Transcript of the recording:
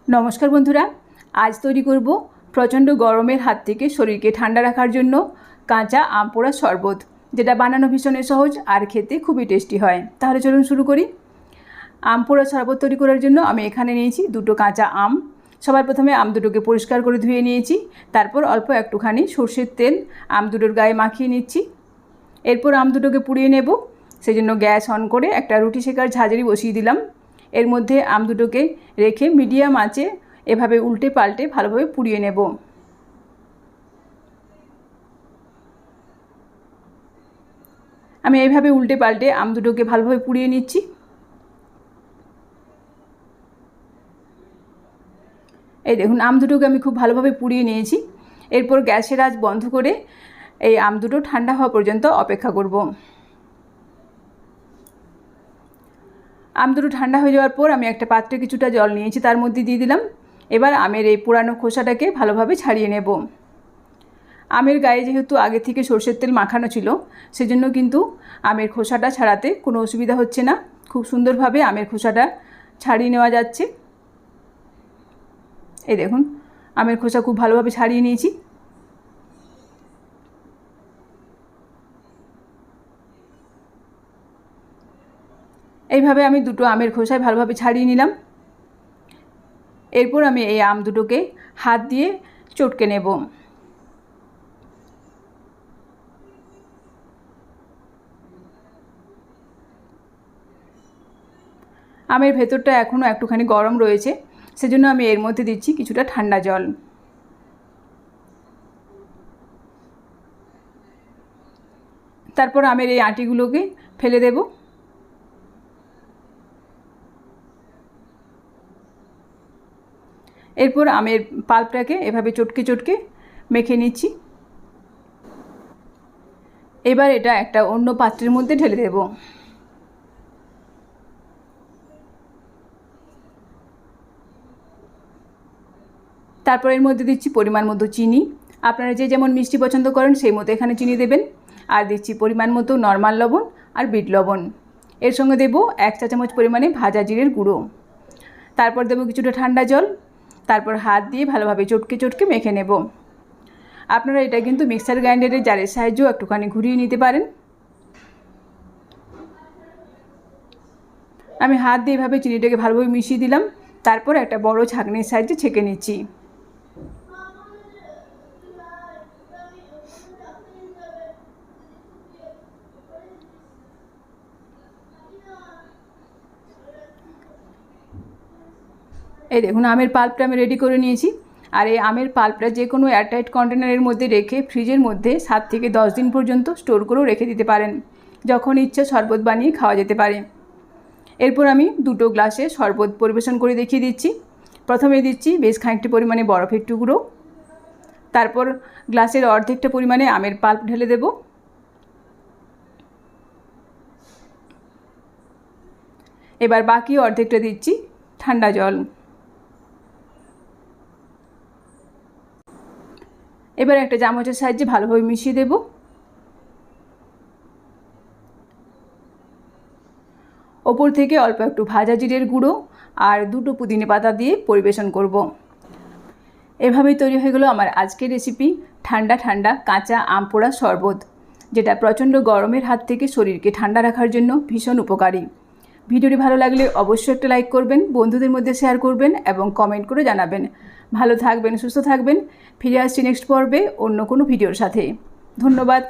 নমস্কার বন্ধুরা, আজ তৈরি করব প্রচণ্ড গরমের হাত থেকে শরীরকে ঠান্ডা রাখার জন্য কাঁচা আম পোড়া শরবত, যেটা বানানো ভীষণই সহজ আর খেতে খুবই টেস্টি হয়। তাহলে চলুন শুরু করি। আম পোড়া শরবত তৈরি করার জন্য আমি এখানে নিয়েছি দুটো কাঁচা আম। সবার প্রথমে আম দুটোকে পরিষ্কার করে ধুয়ে নিয়েছি। তারপর অল্প একটুখানি সর্ষের তেল আম দুটোর গায়ে মাখিয়ে নিচ্ছি। এরপর আম দুটোকে পুড়িয়ে নেব। সেজন্য গ্যাস অন করে একটা রুটি সেকার ঝাঁঝরি বসিয়ে দিলাম। এর মধ্যে আম দুটোকে রেখে মিডিয়াম আঁচে এভাবে উল্টে পাল্টে ভালোভাবে পুড়িয়ে নেব। আমি এইভাবে উল্টে পাল্টে আম দুটোকে ভালোভাবে পুড়িয়ে নিচ্ছি। এই দেখুন, আম দুটোকে আমি খুব ভালোভাবে পুড়িয়ে নিয়েছি। এরপর গ্যাসের আঁচ বন্ধ করে এই আম দুটো ঠান্ডা হওয়া পর্যন্ত অপেক্ষা করব। আম দুটো ঠান্ডা হয়ে যাওয়ার পর আমি একটা পাত্রে কিছুটা জল নিয়েছি, তার মধ্যে দিয়ে দিলাম। এবার আমের এই পুরানো খোসাটাকে ভালোভাবে ছাড়িয়ে নেব। আমের গায়ে যেহেতু আগে থেকে সর্ষের তেল মাখানো ছিল, সেজন্য কিন্তু আমের খোসাটা ছাড়াতে কোনো অসুবিধা হচ্ছে না। খুব সুন্দরভাবে আমের খোসাটা ছাড়িয়ে নেওয়া যাচ্ছে। এই দেখুন, আমের খোসা খুব ভালোভাবে ছাড়িয়ে নিয়েছি। এইভাবে আমি দুটো আমের খোসায় ভালোভাবে ছাড়িয়ে নিলাম। এরপর আমি এই আম দুটোকে হাত দিয়ে চটকে নেব। আমের ভেতরটা এখনও একটুখানি গরম রয়েছে, সেজন্য আমি এর মধ্যে দিচ্ছি কিছুটা ঠান্ডা জল। তারপর আমের এই আটিগুলোকে ফেলে দেব। এরপর আমের পাল্পটাকে এভাবে চটকে চটকে মেখে নিচ্ছি। এবার এটা একটা অন্য পাত্রের মধ্যে ঢেলে দেব। তারপর এর মধ্যে দিচ্ছি পরিমাণ মতো চিনি। আপনারা যে যেমন মিষ্টি পছন্দ করেন সেই মতো এখানে চিনি দেবেন। আর দিচ্ছি পরিমাণ মতো নর্মাল লবণ আর বিট লবণ। এর সঙ্গে দেব 1 চা চামচ পরিমাণে ভাজা জিরের গুঁড়ো। তারপর দেব কিছুটা ঠান্ডা জল। তারপর হাত দিয়ে ভালোভাবে চটকে চটকে মেখে নেব। আপনারা এটা কিন্তু মিক্সার গ্রাইন্ডারের জারের সাহায্যেও একটুখানি ঘুরিয়ে নিতে পারেন। আমি হাত দিয়ে এভাবে চিনিটাকে ভালোভাবে মিশিয়ে দিলাম। তারপর একটা বড় ছাঁকনির সাহায্যে ছেঁকে নিচ্ছি। এই দেখুন, আমের পাল্পটা আমি রেডি করে নিয়েছি। আর এই আমের পাল্পটা যে কোনো এয়ারটাইট কন্টেনারের মধ্যে রেখে ফ্রিজের মধ্যে 7 থেকে 10 দিন পর্যন্ত স্টোর করেও রেখে দিতে পারেন। যখন ইচ্ছে শরবত বানিয়ে খাওয়া যেতে পারে। এরপর আমি দুটো গ্লাসে শরবত পরিবেশন করে দেখিয়ে দিচ্ছি। প্রথমে দিচ্ছি বেশ খানিকটা পরিমাণে বরফের টুকরো। তারপর গ্লাসের অর্ধেকটা পরিমাণে আমের পাল্প ঢেলে দেব। এবার বাকি অর্ধেকটা দিচ্ছি ঠান্ডা জল। এবার একটা চামচের সাহায্যে ভালোভাবে মিশিয়ে দেব। ওপর থেকে অল্প একটু ভাজা জিরের গুঁড়ো আর দুটো পুদিনা পাতা দিয়ে পরিবেশন করব। এভাবেই তৈরি হয়ে গেল আমার আজকের রেসিপি, ঠান্ডা ঠান্ডা কাঁচা আম পোড়া শরবত, যেটা প্রচণ্ড গরমের হাত থেকে শরীরকে ঠান্ডা রাখার জন্য ভীষণ উপকারী। ভিডিওটি ভালো লাগলে অবশ্যই একটা লাইক করবেন, বন্ধুদের মধ্যে শেয়ার করবেন এবং কমেন্ট করে জানাবেন। ভালো থাকবেন, সুস্থ থাকবেন। ফিরে আসছি নেক্সট পর্বে অন্য কোনো ভিডিওর সাথে। ধন্যবাদ।